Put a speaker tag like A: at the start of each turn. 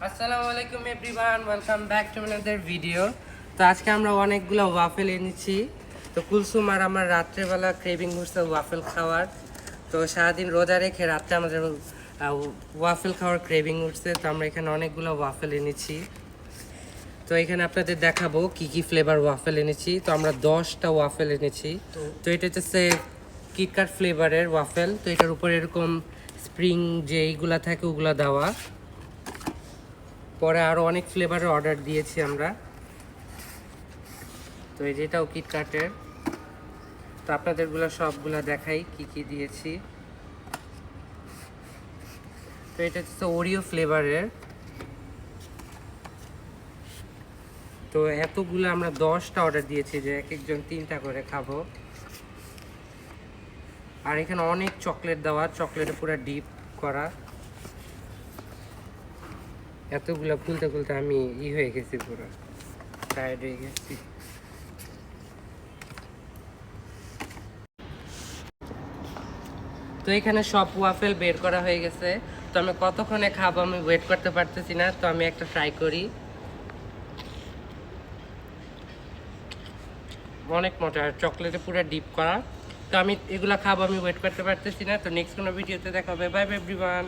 A: আসসালামু আলাইকুম everyone, welcome back to another video. তো আজকে আমরা অনেকগুলো ওয়াফেল এনেছি। তো কুলসুম আর আমার রাত্রেবেলা ক্রেভিং হচ্ছে ওয়াফেল খাওয়ার। তো সারাদিন রোজা রেখে রাত্রে আমাদের ওয়াফেল খাওয়ার ক্রেভিং উঠছে। তো আমরা এখানে অনেকগুলো ওয়াফেল এনেছি। তো এখানে আপনাদের দেখাবো কি কি ফ্লেভার ওয়াফেল এনেছি। তো আমরা 10টা ওয়াফেল এনেছি। তো এটা হচ্ছে কিটক্যাট ফ্লেভারের ওয়াফেল। তো এটার উপরে এরকম স্প্রিং যে এইগুলা থাকে ওগুলা দেওয়া। পরে আরও অনেক ফ্লেভারের অর্ডার দিয়েছি আমরা। তো এই যেটাও কিটক্যাটের। তো আপনাদেরগুলো সবগুলা দেখাই কি কি দিয়েছি। তো এটা হচ্ছে ওরিও ফ্লেভারের। তো এতগুলো আমরা 10টা অর্ডার দিয়েছি যে এক একজন 3টা করে খাবো। আর এখানে অনেক চকলেট দেওয়া, চকলেটে পুরো ডিপ করা। এতগুলো খুলতে খুলতে আমি হয়ে গেছি, পুরো টায়ার্ড হয়ে গেছি। তো এখানে সব ওয়াফেল বের করা হয়ে গেছে। তো আমি কতক্ষণে খাবো আমি ওয়েট করতে পারতেছি না। তো আমি একটা ট্রাই করি। অনেক মজা, চকলেটে পুরো ডিপ করা। তো আমি এগুলা খাবো, আমি ওয়েট করতে পারতেছি না। তো নেক্সট কোনো ভিডিওতে দেখা হবে। Bye bye everyone.